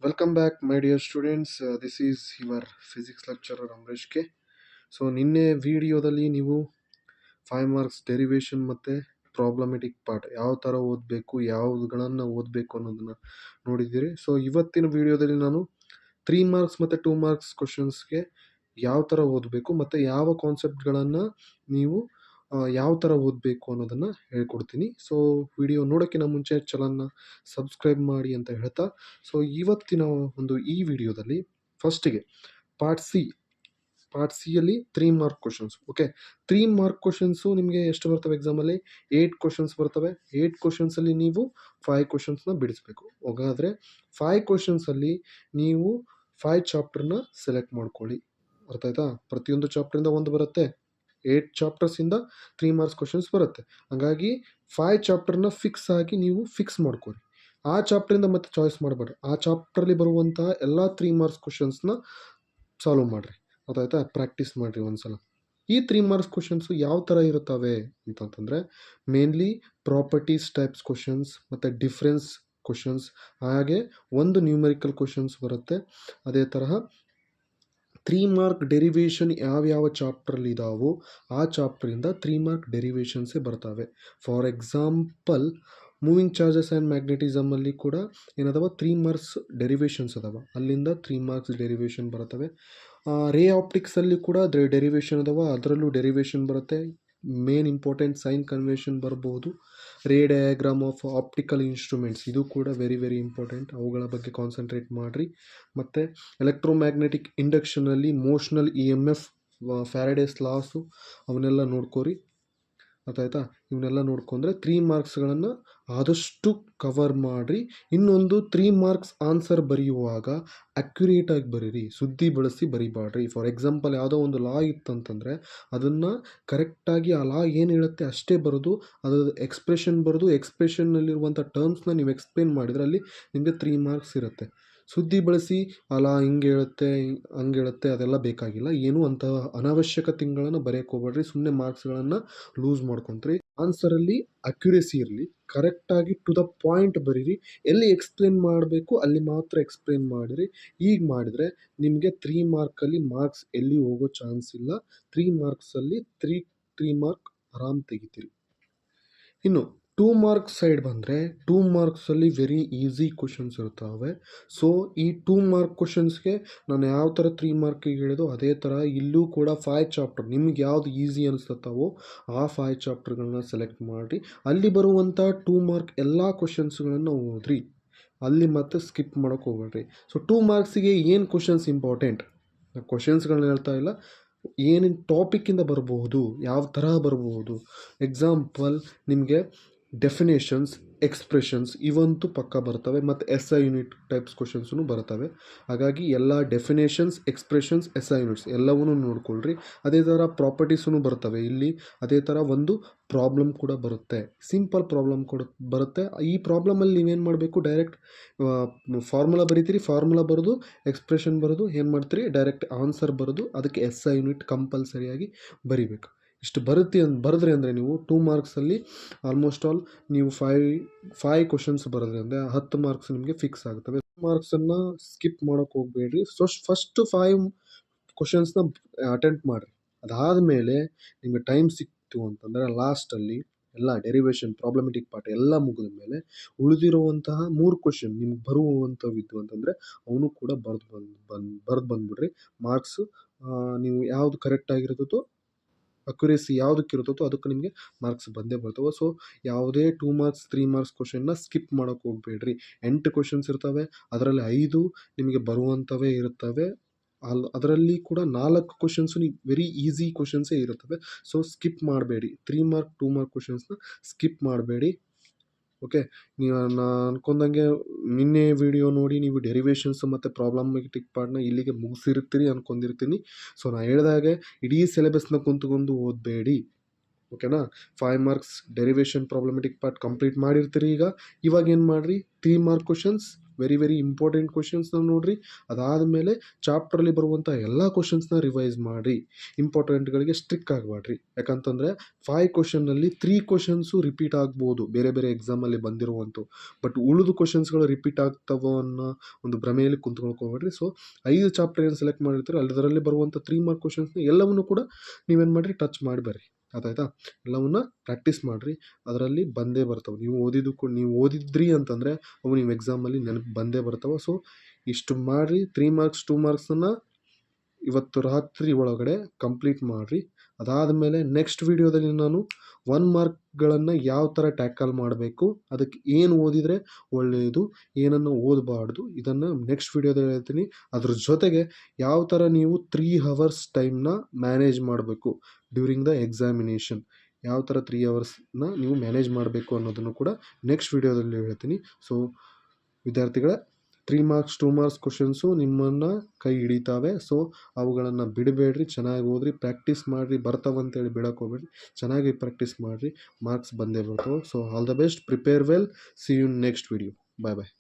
Welcome back, my dear students. This is your physics lecturer Amresh K. So ನಿನ್ನೆ ವಿಡಿಯೋದಲ್ಲಿ ನೀವು 5 marks derivation ಮತ್ತು problematic part ಯಾವ ಥರ ಓದಬೇಕು, ಯಾವುದುಗಳನ್ನು ಓದಬೇಕು ಅನ್ನೋದನ್ನು ನೋಡಿದ್ದೀರಿ. ಸೊ ಇವತ್ತಿನ ವಿಡಿಯೋದಲ್ಲಿ ನಾನು 3 ಮಾರ್ಕ್ಸ್ ಮತ್ತು 2 ಮಾರ್ಕ್ಸ್ ಕ್ವಶನ್ಸ್ಗೆ ಯಾವ ಥರ ಓದಬೇಕು ಮತ್ತು ಯಾವ ಕಾನ್ಸೆಪ್ಟ್ಗಳನ್ನು ನೀವು ಯಾವ ಥರ ಓದಬೇಕು ಅನ್ನೋದನ್ನು ಹೇಳ್ಕೊಡ್ತೀನಿ. ಸೊ ವಿಡಿಯೋ ನೋಡೋಕ್ಕಿಂತ ಮುಂಚೆ ಚಾನಲ್ನ ಸಬ್ಸ್ಕ್ರೈಬ್ ಮಾಡಿ ಅಂತ ಹೇಳ್ತಾ, ಸೊ ಇವತ್ತಿನ ಒಂದು ಈ ವಿಡಿಯೋದಲ್ಲಿ ಫಸ್ಟಿಗೆ ಪಾರ್ಟ್ ಸಿಯಲ್ಲಿ 3 mark questions. Okay, 3 mark questions ನಿಮಗೆ ಎಷ್ಟು ಬರ್ತವೆ ಎಕ್ಸಾಮಲ್ಲಿ? 8 ಕ್ವಶನ್ಸ್ ಬರ್ತವೆ. 8 ಕ್ವಶನ್ಸಲ್ಲಿ ನೀವು 5 ಕ್ವಶನ್ಸ್ನ ಬಿಡಿಸ್ಬೇಕು. ಹಾಗಾದರೆ 5 ಕ್ವಶನ್ಸಲ್ಲಿ ನೀವು 5 ಚಾಪ್ಟರ್ನ ಸೆಲೆಕ್ಟ್ ಮಾಡ್ಕೊಳ್ಳಿ. ಅರ್ಥ ಆಯ್ತಾ? ಪ್ರತಿಯೊಂದು ಚಾಪ್ಟರಿಂದ ಒಂದು ಬರುತ್ತೆ. 8 ಚಾಪ್ಟರ್ಸಿಂದ 3 ಮಾರ್ಕ್ಸ್ ಕ್ವಶನ್ಸ್ ಬರುತ್ತೆ. ಹಾಗಾಗಿ 5 ಚಾಪ್ಟರ್ನ ಫಿಕ್ಸ್ ಮಾಡ್ಕೊರಿ. ಆ ಚಾಪ್ಟರಿಂದ ಮತ್ತೆ ಚಾಯ್ಸ್ ಮಾಡಬೇಡ್ರಿ. ಆ ಚಾಪ್ಟರ್ಲಿ ಬರುವಂತಹ ಎಲ್ಲ 3 ಮಾರ್ಕ್ಸ್ ಕ್ವಶನ್ಸ್ನ ಸಾಲ್ವ್ ಮಾಡಿರಿ. ಅದಾಯ್ತಾ? ಪ್ರಾಕ್ಟೀಸ್ ಮಾಡಿರಿ ಒಂದ್ಸಲ. ಈ 3 ಮಾರ್ಕ್ಸ್ ಕ್ವಶನ್ಸು ಯಾವ ಥರ ಇರುತ್ತವೆ ಅಂತಂತಂದರೆ, ಮೇನ್ಲಿ ಪ್ರಾಪರ್ಟೀಸ್ ಟೈಪ್ಸ್ ಕ್ವಶನ್ಸ್ ಮತ್ತು ಡಿಫ್ರೆನ್ಸ್ ಕ್ವಶನ್ಸ್, ಹಾಗೆ ಒಂದು ನ್ಯೂಮೆರಿಕಲ್ ಕ್ವಶನ್ಸ್ ಬರುತ್ತೆ. ಅದೇ ತರಹ 3 ಮಾರ್ಕ್ ಡೆರಿವೇಷನ್ ಯಾವ್ಯಾವ ಚಾಪ್ಟ್ರಲ್ಲಿ ಇದಾವೋ ಆ ಚಾಪ್ಟ್ರಿಂದ 3 ಮಾರ್ಕ್ ಡೆರಿವೇಷನ್ಸೇ ಬರ್ತವೆ. For example, moving charges and ಮ್ಯಾಗ್ನೆಟಿಸಮಲ್ಲಿ ಕೂಡ ಏನದಾವ 3 ಮಾರ್ಕ್ಸ್ ಡೆರಿವೇಷನ್ಸ್ ಅದಾವ, ಅಲ್ಲಿಂದ 3 ಮಾರ್ಕ್ಸ್ ಡೆರಿವೇಷನ್ ಬರ್ತವೆ. ರೇ ಆಪ್ಟಿಕ್ಸಲ್ಲಿ ಕೂಡ ಡೆರಿವೇಷನ್ ಅದಾವ, ಅದರಲ್ಲೂ ಡೆರಿವೇಷನ್ ಬರುತ್ತೆ. ಮೇನ್ ಇಂಪಾರ್ಟೆಂಟ್ ಸೈನ್ ಕನ್ವೆನ್ಷನ್ ಬರ್ಬೋದು. Ray diagram of optical instruments, ಇದು ಕೂಡ ವೆರಿ ವೆರಿ ಇಂಪಾರ್ಟೆಂಟ್. ಅವುಗಳ ಬಗ್ಗೆ ಕಾನ್ಸಂಟ್ರೇಟ್ ಮಾಡಿರಿ. ಮತ್ತು ಎಲೆಕ್ಟ್ರೋಮ್ಯಾಗ್ನೆಟಿಕ್ ಇಂಡಕ್ಷನಲ್ಲಿ ಮೋಷನಲ್ EMF, ಫ್ಯಾರಡೇಸ್ ಲಾಸು, ಅವನ್ನೆಲ್ಲ ನೋಡ್ಕೋರಿ. ಗೊತ್ತಾಯ್ತಾ? ಇವನ್ನೆಲ್ಲ ನೋಡ್ಕೊಂಡ್ರೆ 3 ಮಾರ್ಕ್ಸ್ಗಳನ್ನು ಆದಷ್ಟು ಕವರ್ ಮಾಡಿರಿ. ಇನ್ನೊಂದು, 3 ಮಾರ್ಕ್ಸ್ ಆನ್ಸರ್ ಬರೆಯುವಾಗ ಅಕ್ಯುರೇಟಾಗಿ ಬರೀರಿ, ಸುದ್ದಿ ಬಳಸಿ ಬರಿಬಾಡ್ರಿ. ಫಾರ್ ಎಕ್ಸಾಂಪಲ್, ಯಾವುದೋ ಒಂದು ಲಾ ಇತ್ತಂತಂದರೆ ಅದನ್ನು ಕರೆಕ್ಟಾಗಿ ಆ ಲಾ ಏನು ಹೇಳುತ್ತೆ ಅಷ್ಟೇ ಬರೋದು, ಅದು ಎಕ್ಸ್ಪ್ರೆಷನ್ ಬರೋದು, ಎಕ್ಸ್ಪ್ರೆಷನ್ನಲ್ಲಿರುವಂಥ ಟರ್ಮ್ಸ್ನ ನೀವು ಎಕ್ಸ್ಪ್ಲೇನ್ ಮಾಡಿದರೆ ಅಲ್ಲಿ ನಿಮಗೆ 3 ಮಾರ್ಕ್ಸ್ ಇರುತ್ತೆ. ಸುದ್ದಿ ಬಳಸಿ ಅಲ್ಲ ಹಿಂಗೆ ಹೇಳುತ್ತೆ ಹಂಗೆ ಹೇಳುತ್ತೆ ಅದೆಲ್ಲ ಬೇಕಾಗಿಲ್ಲ. ಏನು ಅಂತ ಅನಾವಶ್ಯಕ ತಿಂಗಳನ್ನು ಬರೆಯೋಕೆ ಹೋಗ್ಬೇಡ್ರಿ. ಸುಮ್ಮನೆ ಮಾರ್ಕ್ಸ್ಗಳನ್ನು ಲೂಸ್ ಮಾಡ್ಕೊತೀರಿ. ಆನ್ಸರಲ್ಲಿ ಅಕ್ಯುರೇಸಿ ಇರಲಿ, ಕರೆಕ್ಟಾಗಿ ಟು ದ ಪಾಯಿಂಟ್ ಬರೀರಿ. ಎಲ್ಲಿ ಎಕ್ಸ್ಪ್ಲೇನ್ ಮಾಡಬೇಕು ಅಲ್ಲಿ ಮಾತ್ರ ಎಕ್ಸ್ಪ್ಲೇನ್ ಮಾಡಿರಿ. ಈಗ ಮಾಡಿದರೆ ನಿಮಗೆ 3 ಮಾರ್ಕಲ್ಲಿ ಮಾರ್ಕ್ಸ್ ಎಲ್ಲಿ ಹೋಗೋ ಚಾನ್ಸ್ ಇಲ್ಲ. 3 ಮಾರ್ಕ್ಸಲ್ಲಿ 3 ಮಾರ್ಕ್ ಆರಾಮ್ ತೆಗಿತೀರಿ. ಇನ್ನು 2 ಮಾರ್ಕ್ಸ್ ಸೈಡ್ ಬಂದರೆ, 2 ಮಾರ್ಕ್ಸಲ್ಲಿ ವೆರಿ ಈಸಿ ಕ್ವಶನ್ಸ್ ಇರ್ತವೆ. ಸೊ ಈ 2 ಮಾರ್ಕ್ ಕ್ವಶನ್ಸ್ಗೆ ನಾನು ಯಾವ ಥರ 3 ಮಾರ್ಕಿಗೆ ಹೇಳಿದೋ ಅದೇ ಥರ ಇಲ್ಲೂ ಕೂಡ 5 ಚಾಪ್ಟರ್ ನಿಮ್ಗೆ ಯಾವುದು ಈಸಿ ಅನಿಸ್ತವೋ ಆ 5 ಚಾಪ್ಟರ್ಗಳನ್ನ ಸೆಲೆಕ್ಟ್ ಮಾಡಿ ಅಲ್ಲಿ ಬರುವಂಥ 2 ಮಾರ್ಕ್ ಎಲ್ಲ ಕ್ವಶನ್ಸ್ಗಳನ್ನು ಓದ್ರಿ. ಅಲ್ಲಿ ಮತ್ತೆ ಸ್ಕಿಪ್ ಮಾಡೋಕ್ಕೆ ಹೋಗ್ಬೇಡ್ರಿ. ಸೊ 2 ಮಾರ್ಕ್ಸಿಗೆ ಏನು ಕ್ವಶನ್ಸ್ ಇಂಪಾರ್ಟೆಂಟ್, ಕ್ವಶನ್ಸ್ಗಳನ್ನ ಹೇಳ್ತಾ ಇಲ್ಲ, ಏನೇನು ಟಾಪಿಕ್ಕಿಂದ ಬರಬಹುದು, ಯಾವ ಥರ ಬರಬಹುದು. ಎಕ್ಸಾಂಪಲ್, ನಿಮಗೆ ಡೆಫಿನೇಷನ್ಸ್, ಎಕ್ಸ್ಪ್ರೆಷನ್ಸ್ ಇವಂತೂ ಪಕ್ಕ ಬರ್ತವೆ. ಮತ್ತು SI ಯೂನಿಟ್ ಟೈಪ್ಸ್ ಕ್ವಶನ್ಸೂ ಬರ್ತವೆ. ಹಾಗಾಗಿ ಎಲ್ಲ ಡೆಫಿನೇಷನ್ಸ್, ಎಕ್ಸ್ಪ್ರೆಷನ್ಸ್, SI ಯೂನಿಟ್ಸ್ ಎಲ್ಲವನ್ನೂ ನೋಡ್ಕೊಳ್ರಿ. ಅದೇ ಥರ ಪ್ರಾಪರ್ಟೀಸೂ ಬರ್ತವೆ ಇಲ್ಲಿ. ಅದೇ ಥರ ಒಂದು ಪ್ರಾಬ್ಲಮ್ ಕೂಡ ಬರುತ್ತೆ, ಸಿಂಪಲ್ ಪ್ರಾಬ್ಲಮ್ ಕೂಡ ಬರುತ್ತೆ. ಈ ಪ್ರಾಬ್ಲಮಲ್ಲಿ ನೀವೇನು ಮಾಡಬೇಕು, ಡೈರೆಕ್ಟ್ ಫಾರ್ಮುಲಾ ಬರೀತೀರಿ, ಫಾರ್ಮುಲಾ ಬರೋದು, ಎಕ್ಸ್ಪ್ರೆಷನ್ ಬರೋದು, ಏನು ಮಾಡ್ತೀರಿ, ಡೈರೆಕ್ಟ್ ಆನ್ಸರ್ ಬರೋದು. ಅದಕ್ಕೆ SI ಯೂನಿಟ್ ಕಂಪಲ್ಸರಿಯಾಗಿ ಬರೀಬೇಕು. ಇಷ್ಟು ಬರೆದ್ರಿ ಅಂದರೆ ನೀವು 2 ಮಾರ್ಕ್ಸಲ್ಲಿ ಆಲ್ಮೋಸ್ಟ್ ಆಲ್ ನೀವು 5 ಕ್ವಶನ್ಸ್ ಬರೆದ್ರಿ ಅಂದರೆ 10 ಮಾರ್ಕ್ಸ್ ನಿಮಗೆ ಫಿಕ್ಸ್ ಆಗ್ತವೆ. ಮಾರ್ಕ್ಸನ್ನು ಸ್ಕಿಪ್ ಮಾಡೋಕ್ಕೆ ಹೋಗಬೇಡ್ರಿ. ಫಸ್ಟ್ 5 ಕ್ವಶನ್ಸ್ನ ಅಟೆಂಪ್ಟ್ ಮಾಡಿರಿ. ಅದಾದಮೇಲೆ ನಿಮಗೆ ಟೈಮ್ ಸಿಕ್ತು ಅಂತಂದರೆ ಲಾಸ್ಟಲ್ಲಿ ಎಲ್ಲ ಡೆರಿವೇಷನ್, ಪ್ರಾಬ್ಲಮೆಟಿಕ್ ಪಾರ್ಟ್ ಎಲ್ಲ ಮುಗಿದ ಮೇಲೆ ಉಳಿದಿರುವಂತಹ 3 ಕ್ವಶನ್ ನಿಮ್ಗೆ ಬರುವಂಥವು ಇದ್ದು ಅಂತಂದರೆ ಅವನು ಕೂಡ ಬರೆದು ಬಂದುಬಿಡ್ರಿ. ಮಾರ್ಕ್ಸು ನೀವು ಯಾವುದು ಕರೆಕ್ಟಾಗಿರ್ತದೋ, ಅಕ್ಯುರೇಸಿ ಯಾವುದಕ್ಕಿರುತ್ತೋ ಅದಕ್ಕೆ ನಿಮಗೆ ಮಾರ್ಕ್ಸ್ ಬಂದೇ ಬರ್ತವೆ. ಸೊ ಯಾವುದೇ 2 ಮಾರ್ಕ್ಸ್ 3 ಮಾರ್ಕ್ಸ್ ಕ್ವಶನ್ನ ಸ್ಕಿಪ್ ಮಾಡೋಕ್ಕೆ ಹೋಗಬೇಡ್ರಿ. 8 ಕ್ವಶನ್ಸ್ ಇರ್ತವೆ, ಅದರಲ್ಲಿ 5 ನಿಮಗೆ ಬರುವಂಥವೇ ಇರುತ್ತವೆ. ಅದರಲ್ಲಿ ಕೂಡ 4 ಕ್ವಶನ್ಸು ವೆರಿ ಈಸಿ ಕ್ವಶನ್ಸೇ ಇರುತ್ತವೆ. ಸೊ ಸ್ಕಿಪ್ ಮಾಡಬೇಡಿ. 3 ಮಾರ್ಕ್ 2 ಮಾರ್ಕ್ ಕ್ವಶನ್ಸ್ನ ಸ್ಕಿಪ್ ಮಾಡಬೇಡಿ. ಓಕೆ, ನೀವು ನಾನು ಅನ್ಕೊಂಡಂಗೆ ನಿನ್ನೆ ವಿಡಿಯೋ ನೋಡಿ ನೀವು ಡೆರಿವೇಷನ್ಸ್ ಮತ್ತು ಪ್ರಾಬ್ಲಮೆಟಿಕ್ ಪಾರ್ಟ್ನ ಇಲ್ಲಿಗೆ ಮುಗಿಸಿರ್ತೀರಿ ಅನ್ಕೊಂಡಿರ್ತೀನಿ. ಸೊ ನಾನು ಹೇಳಿದಾಗೆ ಇಡೀ ಸಿಲೆಬಸ್ನ ಕುಂತ್ಕೊಂಡು ಓದಬೇಡಿ. ಓಕೆನಾ? 5 marks derivation problematic part complete ಮಾಡಿರ್ತೀರಿ. ಇವಾಗ ಏನು ಮಾಡಿರಿ, 3 mark questions very very important ಕ್ವಶನ್ಸ್ನ ನೋಡಿರಿ. ಅದಾದಮೇಲೆ ಚಾಪ್ಟ್ರಲ್ಲಿ ಬರುವಂಥ ಎಲ್ಲ ಕ್ವಶನ್ಸ್ನ ರಿವೈಸ್ ಮಾಡಿರಿ. ಇಂಪಾರ್ಟೆಂಟ್ಗಳಿಗೆ ಸ್ಟ್ರಿಕ್ ಆಗಬೇಡ್ರಿ. ಯಾಕಂತಂದರೆ 5 ಕ್ವಶನ್ನಲ್ಲಿ 3 ಕ್ವಶನ್ಸು ರಿಪೀಟ್ ಆಗ್ಬೋದು ಬೇರೆ ಬೇರೆ ಎಕ್ಸಾಮಲ್ಲಿ ಬಂದಿರುವಂಥವು. ಬಟ್ ಉಳಿದು ಕ್ವಶನ್ಸ್ಗಳು ರಿಪೀಟ್ ಆಗ್ತವೋ ಅನ್ನೋ ಒಂದು ಭ್ರಮೆಯಲ್ಲಿ ಕುಂತ್ಕೊಳ್ಕೋಬೇಡ್ರಿ. ಸೊ 5 ಚಾಪ್ಟರ್ ಏನು ಸೆಲೆಕ್ಟ್ ಮಾಡಿರ್ತೀರೋ ಅದರಲ್ಲಿ ಬರುವಂಥ 3 ಮಾರ್ಕ್ ಕ್ವಶನ್ಸ್ನ ಎಲ್ಲವನ್ನು ಕೂಡ ನೀವೇನು ಮಾಡಿರಿ, ಟಚ್ ಮಾಡಿ ಬರ್ರಿ. ಅದಾಯ್ತಾ? ಎಲ್ಲವನ್ನ ಪ್ರಾಕ್ಟೀಸ್ ಮಾಡಿರಿ. ಅದರಲ್ಲಿ ಬಂದೇ ಬರ್ತವೆ. ನೀವು ಓದಿದ್ರಿ ಅಂತಂದರೆ ಅವು ನೀವು ಎಕ್ಸಾಮಲ್ಲಿ ನೆನಪು ಬಂದೇ ಬರ್ತವೆ. ಸೊ ಇಷ್ಟು ಮಾಡಿರಿ. 3 ಮಾರ್ಕ್ಸ್ 2 ಮಾರ್ಕ್ಸನ್ನು ಇವತ್ತು ರಾತ್ರಿ ಒಳಗಡೆ ಕಂಪ್ಲೀಟ್ ಮಾಡಿರಿ. ಅದಾದಮೇಲೆ ನೆಕ್ಸ್ಟ್ ವಿಡಿಯೋದಲ್ಲಿ ನಾನು 1 ಮಾರ್ಕ್ಗಳನ್ನು ಯಾವ ಥರ ಟ್ಯಾಕಲ್ ಮಾಡಬೇಕು, ಅದಕ್ಕೆ ಏನು ಓದಿದರೆ ಒಳ್ಳೆಯದು, ಏನನ್ನು ಓದಬಾರ್ದು, ಇದನ್ನು ನೆಕ್ಸ್ಟ್ ವಿಡಿಯೋದಲ್ಲಿ ಹೇಳ್ತೀನಿ. ಅದ್ರ ಜೊತೆಗೆ ಯಾವ ಥರ ನೀವು 3 ಅವರ್ಸ್ ಟೈಮ್ನ ಮ್ಯಾನೇಜ್ ಮಾಡಬೇಕು ಡ್ಯೂರಿಂಗ್ ದ ಎಕ್ಸಾಮಿನೇಷನ್, ಯಾವ ಥರ 3 ಅವರ್ಸ್ನ ನೀವು ಮ್ಯಾನೇಜ್ ಮಾಡಬೇಕು ಅನ್ನೋದನ್ನು ಕೂಡ ನೆಕ್ಸ್ಟ್ ವಿಡಿಯೋದಲ್ಲಿ ಹೇಳ್ತೀನಿ. ಸೊ ವಿದ್ಯಾರ್ಥಿಗಳೇ, 3 ಮಾರ್ಕ್ಸ್ 2 ಮಾರ್ಕ್ಸ್ ಕ್ವಶನ್ಸು ನಿಮ್ಮನ್ನು ಕೈ ಹಿಡಿತಾವೆ. ಸೊ ಅವುಗಳನ್ನು ಬಿಡಬೇಡ್ರಿ. ಚೆನ್ನಾಗಿ ಓದ್ರಿ, ಪ್ರಾಕ್ಟೀಸ್ ಮಾಡಿರಿ. ಬರ್ತಾವಂತೇಳಿ ಬಿಡಕ್ಕೆ ಹೋಗ್ಬೇಡ್ರಿ. ಚೆನ್ನಾಗಿ ಪ್ರಾಕ್ಟೀಸ್ ಮಾಡಿರಿ, ಮಾರ್ಕ್ಸ್ ಬಂದೇ ಬರ್ತವೆ. So all the best, prepare well, see you next video. Bye bye.